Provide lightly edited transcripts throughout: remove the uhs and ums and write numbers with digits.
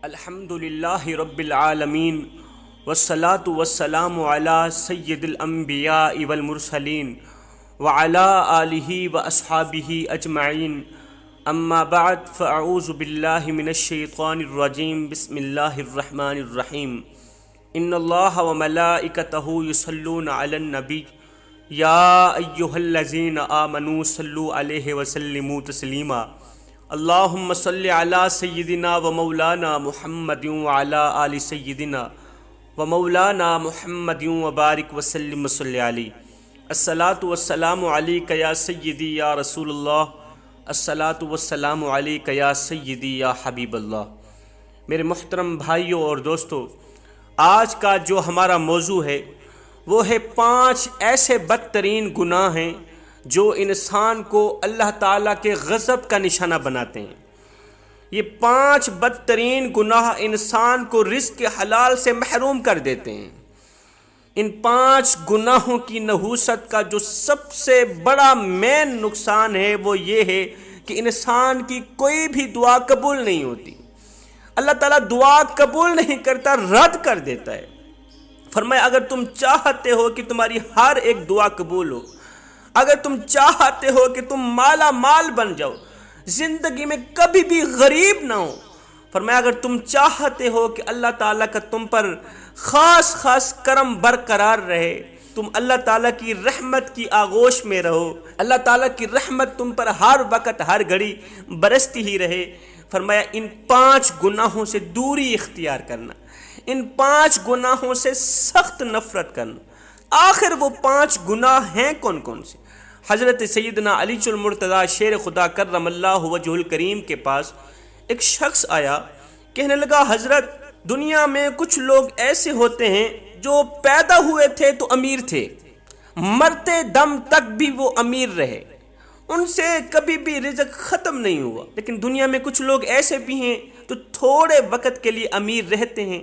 الحمدللہ رب العالمین والصلاة والسلام علی سید الانبیاء والمرسلین وعلی آلہ واصحابہ اجمعین اما بعد فاعوذ باللہ من الشیطان الرجیم بسم اللہ الرحمن الرحیم ان اللہ وملائکتہ یصلون علی النبی یا ایہا الذین آمنوا صلوا علیہ وسلموا تسلیما اللہم صلی علی سیدنا و مولانا محمد وعلی آل سیدنا و مولانا محمد وبارک وسلم صلی علی الصلاۃ والسلام علیک یا سیدی یا رسول اللہ الصلاۃ والسلام علیک یا سیدی یا حبیب اللہ۔ میرے محترم بھائیوں اور دوستو، آج کا جو ہمارا موضوع ہے وہ ہے 5 ایسے بدترین گناہ ہیں جو انسان کو اللہ تعالیٰ کے غضب کا نشانہ بناتے ہیں۔ یہ 5 بدترین گناہ انسان کو رزق حلال سے محروم کر دیتے ہیں۔ ان 5 گناہوں کی نحوست کا جو سب سے بڑا مین نقصان ہے وہ یہ ہے کہ انسان کی کوئی بھی دعا قبول نہیں ہوتی۔ اللہ تعالیٰ دعا قبول نہیں کرتا، رد کر دیتا ہے۔ فرمایا اگر تم چاہتے ہو کہ تمہاری ہر ایک دعا قبول ہو، اگر تم چاہتے ہو کہ تم مالا مال بن جاؤ، زندگی میں کبھی بھی غریب نہ ہو، فرمایا اگر تم چاہتے ہو کہ اللہ تعالیٰ کا تم پر خاص کرم برقرار رہے، تم اللہ تعالیٰ کی رحمت کی آغوش میں رہو، اللہ تعالیٰ کی رحمت تم پر ہر وقت ہر گھڑی برستی ہی رہے، فرمایا ان 5 گناہوں سے دوری اختیار کرنا، ان 5 گناہوں سے سخت نفرت کرنا۔ آخر وہ 5 گناہ ہیں کون کون سے؟ حضرت سیدنا علی المرتضیٰ شیر خدا کرم اللہ وجہ الکریم کے پاس ایک شخص آیا، کہنے لگا حضرت دنیا میں کچھ لوگ ایسے ہوتے ہیں جو پیدا ہوئے تھے تو امیر تھے، مرتے دم تک بھی وہ امیر رہے، ان سے کبھی بھی رزق ختم نہیں ہوا، لیکن دنیا میں کچھ لوگ ایسے بھی ہیں جو تھوڑے وقت کے لیے امیر رہتے ہیں،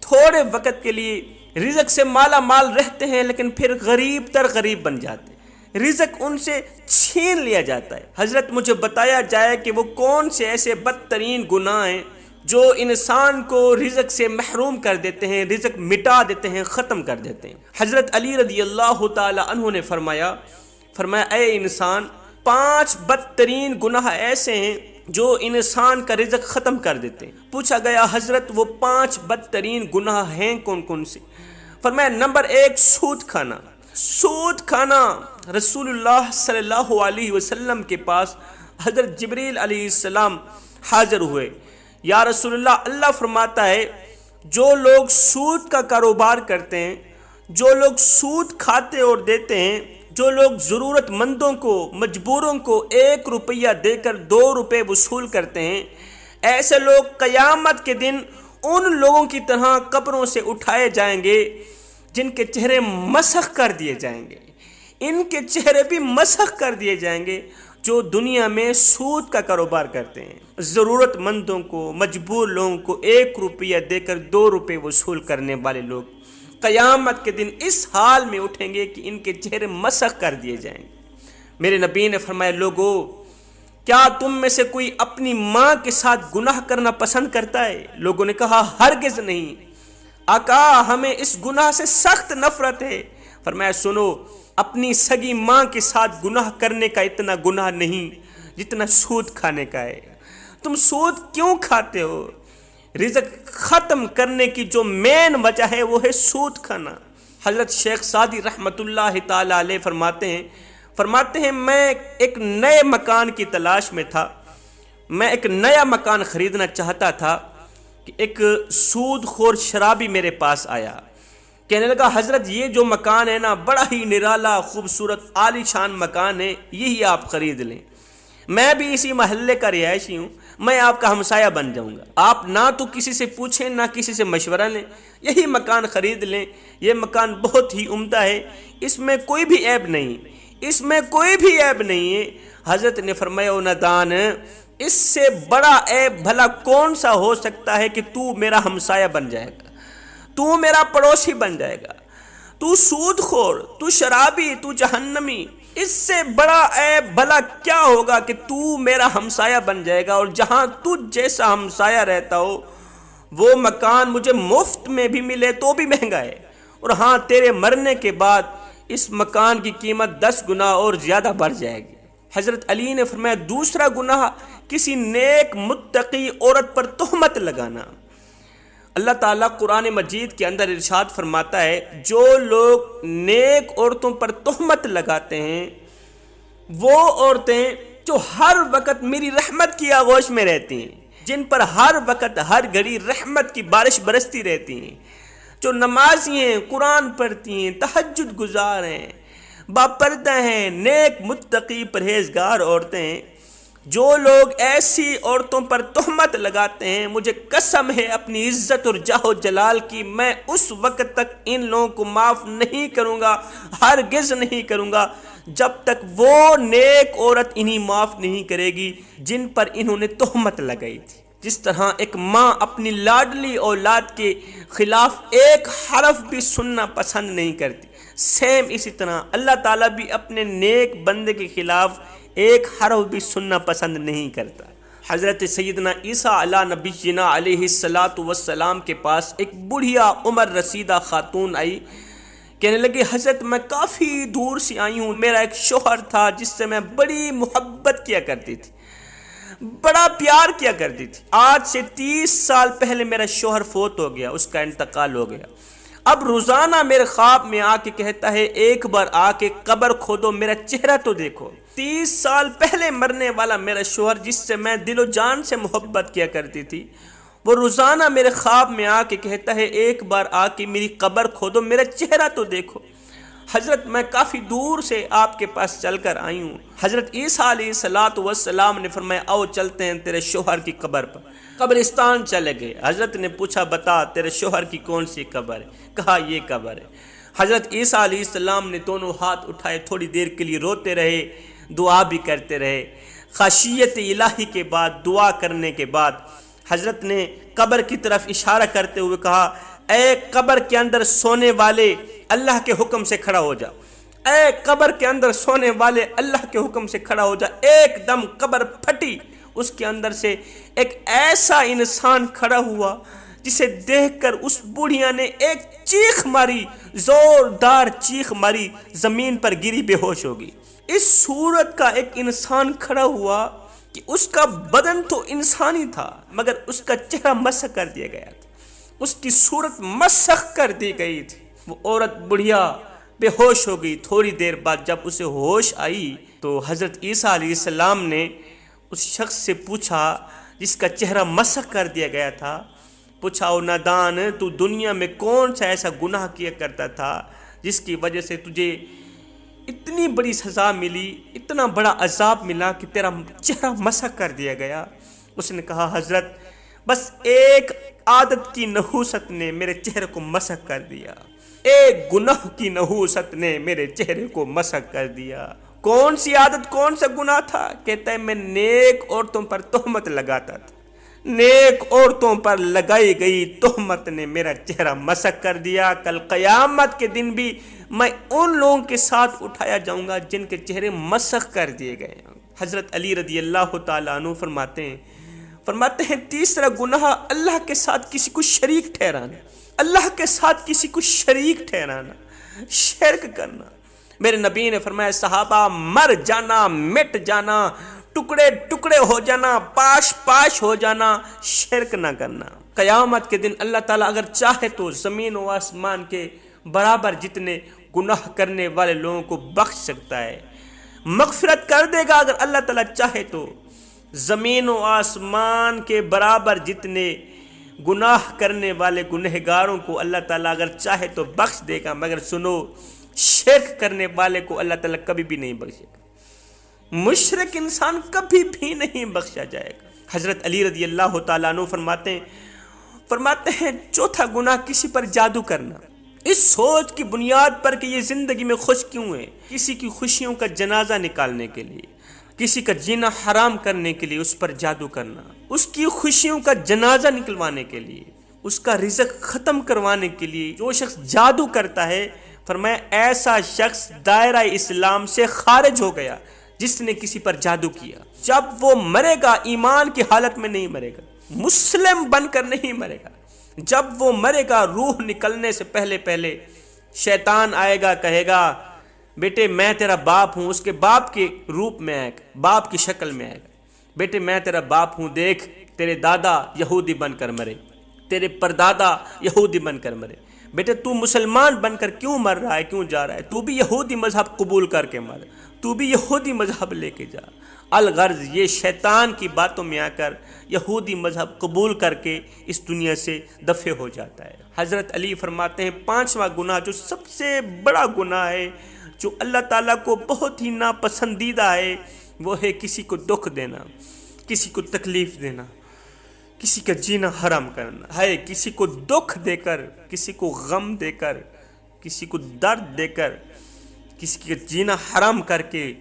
تھوڑے وقت کے لیے رزق سے مالا مال رہتے ہیں، لیکن پھر غریب تر غریب بن جاتے ہیں، رزق ان سے چھین لیا جاتا ہے۔ حضرت مجھے بتایا جائے کہ وہ کون سے ایسے بدترین گناہ ہیں جو انسان کو رزق سے محروم کر دیتے ہیں، رزق مٹا دیتے ہیں، ختم کر دیتے ہیں۔ حضرت علی رضی اللہ تعالی عنہ نے فرمایا اے انسان، 5 بدترین گناہ ایسے ہیں جو انسان کا رزق ختم کر دیتے ہیں۔ پوچھا گیا حضرت وہ 5 بدترین گناہ ہیں کون کون سے؟ فرمایا نمبر 1 سود کھانا۔ سود کھانا۔ رسول اللہ صلی اللہ علیہ وسلم کے پاس حضرت جبریل علیہ السلام حاضر ہوئے۔ یا رسول اللہ، اللہ فرماتا ہے جو لوگ سود کا کاروبار کرتے ہیں، جو لوگ سود کھاتے اور دیتے ہیں، جو لوگ ضرورت مندوں کو، مجبوروں کو 1 روپیہ دے کر 2 روپے وصول کرتے ہیں، ایسے لوگ قیامت کے دن ان لوگوں کی طرح قبروں سے اٹھائے جائیں گے جن کے چہرے مسخ کر دیے جائیں گے۔ ان کے چہرے بھی مسخ کر دیے جائیں گے جو دنیا میں سود کا کاروبار کرتے ہیں، ضرورت مندوں کو، مجبور لوگوں کو 1 روپیہ دے کر 2 روپے وصول کرنے والے لوگ قیامت کے دن اس حال میں اٹھیں گے کہ ان کے چہرے مسخ کر دیے جائیں گے۔ میرے نبی نے فرمایا لوگو، کیا تم میں سے کوئی اپنی ماں کے ساتھ گناہ کرنا پسند کرتا ہے؟ لوگوں نے کہا ہرگز نہیں آقا، ہمیں اس گناہ سے سخت نفرت ہے۔ فرمایا سنو، اپنی سگی ماں کے ساتھ گناہ کرنے کا اتنا گناہ نہیں جتنا سود کھانے کا ہے۔ تم سود کیوں کھاتے ہو؟ رزق ختم کرنے کی جو مین وجہ ہے وہ ہے سود کھانا۔ حضرت شیخ سعدی رحمۃ اللہ تعالی علیہ فرماتے ہیں میں ایک نئے مکان کی تلاش میں تھا، میں ایک نیا مکان خریدنا چاہتا تھا کہ ایک سود خور شرابی میرے پاس آیا، کہنے لگا حضرت یہ جو مکان ہے نا بڑا ہی نرالا خوبصورت عالی شان مکان ہے، یہی آپ خرید لیں، میں بھی اسی محلے کا رہائشی ہوں، میں آپ کا ہمسایہ بن جاؤں گا، آپ نہ تو کسی سے پوچھیں نہ کسی سے مشورہ لیں، یہی مکان خرید لیں، یہ مکان بہت ہی عمدہ ہے، اس میں کوئی بھی عیب نہیں، اس میں کوئی بھی عیب نہیں ہے۔ حضرت نے فرمایا نادان، اس سے بڑا عیب بھلا کون سا ہو سکتا ہے کہ تو میرا ہمسایہ بن جائے گا، تو میرا پڑوسی بن جائے گا، تو سود خور، تو شرابی، تو جہنمی، اس سے بڑا عیب بھلا کیا ہوگا کہ تو میرا ہمسایہ بن جائے گا، اور جہاں تجھ جیسا ہمسایہ رہتا ہو وہ مکان مجھے مفت میں بھی ملے تو بھی مہنگا ہے، اور ہاں تیرے مرنے کے بعد اس مکان کی قیمت 10 گنا اور زیادہ بڑھ جائے گی۔ حضرت علی نے فرمایا دوسرا گناہ کسی نیک متقی عورت پر تہمت لگانا۔ اللہ تعالیٰ قرآن مجید کے اندر ارشاد فرماتا ہے جو لوگ نیک عورتوں پر تہمت لگاتے ہیں وہ عورتیں جو ہر وقت میری رحمت کی آغوش میں رہتی ہیں، جن پر ہر وقت ہر گھڑی رحمت کی بارش برستی رہتی ہیں، جو نمازی ہیں، قرآن پڑھتی ہیں، تہجد گزار ہیں، باپردہ ہیں، نیک متقی پرہیزگار عورتیں ہیں، جو لوگ ایسی عورتوں پر تہمت لگاتے ہیں مجھے قسم ہے اپنی عزت اور جاہ و جلال کی، میں اس وقت تک ان لوگوں کو معاف نہیں کروں گا، ہرگز نہیں کروں گا جب تک وہ نیک عورت انہیں معاف نہیں کرے گی جن پر انہوں نے تہمت لگائی تھی۔ جس طرح ایک ماں اپنی لاڈلی اولاد کے خلاف ایک حرف بھی سننا پسند نہیں کرتی، سیم اسی طرح اللہ تعالیٰ بھی اپنے نیک بندے کے خلاف ایک حرف بھی سننا پسند نہیں کرتا۔ حضرت سیدنا عیسیٰ علیہ نبینا علیہ السلام کے پاس ایک بڑھیا عمر رسیدہ خاتون آئی، کہنے لگی حضرت میں کافی دور سے آئی ہوں، میرا ایک شوہر تھا جس سے میں بڑی محبت کیا کرتی تھی، بڑا پیار کیا کرتی تھی، آج سے 30 سال پہلے میرا شوہر فوت ہو گیا، اس کا انتقال ہو گیا، اب روزانہ میرے خواب میں آ کے کہتا ہے ایک بار آ کے قبر کھودو میرا چہرہ تو دیکھو۔ 30 سال پہلے مرنے والا میرا شوہر جس سے میں دل و جان سے محبت کیا کرتی تھی وہ روزانہ میرے خواب میں آ کے کہتا ہے ایک بار آ کے میری قبر کھودو میرا چہرہ تو دیکھو۔ حضرت میں کافی دور سے آپ کے پاس چل کر آئی ہوں۔ حضرت عیسیٰ علیہ السلام نے فرمایا آؤ چلتے ہیں تیرے شوہر کی قبر پر۔ قبرستان چلے گئے، حضرت نے پوچھا بتا تیرے شوہر کی کون سی قبر ہے؟ کہا یہ قبر ہے۔ حضرت عیسیٰ علیہ السلام نے دونوں ہاتھ اٹھائے، تھوڑی دیر کے لیے روتے رہے، دعا بھی کرتے رہے۔ خشیت الہی کے بعد، دعا کرنے کے بعد حضرت نے قبر کی طرف اشارہ کرتے ہوئے کہا اے قبر کے اندر سونے والے اللہ کے حکم سے کھڑا ہو جا، اے قبر کے اندر سونے والے اللہ کے حکم سے کھڑا ہو جا۔ ایک دم قبر پھٹی، اس کے اندر سے ایک ایسا انسان کھڑا ہوا جسے دیکھ کر اس بوڑھیا نے ایک چیخ ماری، زوردار چیخ ماری، زمین پر گری بے ہوش ہوگی۔ اس صورت کا ایک انسان کھڑا ہوا کہ اس کا بدن تو انسانی تھا مگر اس کا چہرہ مسخ کر دیا گیا تھا، اس کی صورت مسخ کر دی گئی تھی۔ وہ عورت بڑھیا بے ہوش ہو گئی۔ تھوڑی دیر بعد جب اسے ہوش آئی تو حضرت عیسیٰ علیہ السلام نے اس شخص سے پوچھا جس کا چہرہ مسخ کر دیا گیا تھا، پوچھا او نادان تو دنیا میں کون سا ایسا گناہ کیا کرتا تھا جس کی وجہ سے تجھے اتنی بڑی سزا ملی، اتنا عذاب عذاب ملا کہ تیرا چہرہ مسخ کر دیا گیا؟ اس نے کہا حضرت بس ایک عادت کی نحوست نے میرے چہرے کو مسخ کر دیا، ایک گناہ کی نحوست نے میرے چہرے کو مسخ کر دیا۔ کون سی عادت، کون سا گناہ تھا؟ کہتا ہے میں نیک عورتوں پر تہمت لگاتا تھا، نیک عورتوں پر لگائی گئی تہمت نے میرا چہرہ مسخ کر دیا۔ کل قیامت کے دن بھی میں ان لوگوں کے ساتھ اٹھایا جاؤں گا جن کے چہرے مسخ کر دیے گئے۔ حضرت علی رضی اللہ تعالیٰ عنہ فرماتے ہیں تیسرا گناہ اللہ کے ساتھ کسی کو شریک ٹھہرانا، اللہ کے ساتھ کسی کو شریک ٹھہرانا، شرک کرنا۔ میرے نبی نے فرمایا صحابہ مر جانا، مٹ جانا، ٹکڑے ٹکڑے ہو جانا، پاش پاش ہو جانا، شرک نہ کرنا۔ قیامت کے دن اللہ تعالیٰ اگر چاہے تو زمین و آسمان کے برابر جتنے گناہ کرنے والے لوگوں کو بخش سکتا ہے، مغفرت کر دے گا اگر اللہ تعالیٰ چاہے تو۔ زمین و آسمان کے برابر جتنے گناہ کرنے والے گنہگاروں کو اللہ تعالیٰ اگر چاہے تو بخش دے گا، مگر سنو شرک کرنے والے کو اللہ تعالیٰ کبھی بھی نہیں بخشے گا، مشرک انسان کبھی بھی نہیں بخشا جائے گا۔ حضرت علی رضی اللہ تعالیٰ عنہ فرماتے ہیں چوتھا گناہ کسی پر جادو کرنا، اس سوچ کی بنیاد پر کہ یہ زندگی میں خوش کیوں ہے، کسی کی خوشیوں کا جنازہ نکالنے کے لیے، کسی کا جینا حرام کرنے کے لیے اس پر جادو کرنا، اس کی خوشیوں کا جنازہ نکلوانے کے لیے، اس کا رزق ختم کروانے کے لیے جو شخص جادو کرتا ہے، فرمایا ایسا شخص دائرہ اسلام سے خارج ہو گیا جس نے کسی پر جادو کیا۔ جب وہ مرے گا ایمان کی حالت میں نہیں مرے گا، مسلم بن کر نہیں مرے گا، جب وہ مرے گا روح نکلنے سے پہلے پہلے شیطان آئے گا، کہے گا بیٹے میں تیرا باپ ہوں، اس کے باپ کے روپ میں آئے گا، باپ کی شکل میں آئے گا، بیٹے میں تیرا باپ ہوں، دیکھ تیرے دادا یہودی بن کر مرے، تیرے پردادا یہودی بن کر مرے، بیٹے تو مسلمان بن کر کیوں مر رہا ہے، کیوں جا رہا ہے، تو بھی یہودی مذہب قبول کر کے مر، تو بھی یہودی مذہب لے کے جا۔ الغرض یہ شیطان کی باتوں میں آ کر یہودی مذہب قبول کر کے اس دنیا سے دفع ہو جاتا ہے۔ حضرت علی فرماتے ہیں 5واں گناہ جو سب سے بڑا گناہ ہے، جو اللہ تعالیٰ کو بہت ہی ناپسندیدہ ہے، وہ ہے کسی کو دکھ دینا، کسی کو تکلیف دینا، کسی کا جینا حرام کرنا ہے۔ کسی کو دکھ دے کر، کسی کو غم دے کر، کسی کو درد دے کر، کسی کا جینا حرام کر کے،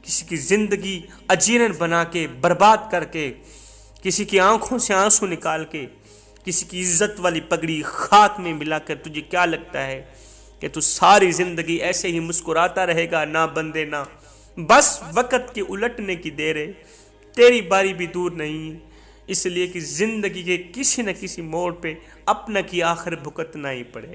کسی کی زندگی اجیرن بنا کے، برباد کر کے، کسی کی آنکھوں سے آنسو نکال کے، کسی کی عزت والی پگڑی خاک میں ملا کر، تجھے کیا لگتا ہے کہ تو ساری زندگی ایسے ہی مسکراتا رہے گا؟ نہ بندے نہ، بس وقت کے الٹنے کی دیر ہے، تیری باری بھی دور نہیں، اس لیے کہ زندگی کے کسی نہ کسی موڑ پہ اپنا کی آخر بھگتنا ہی پڑے گا۔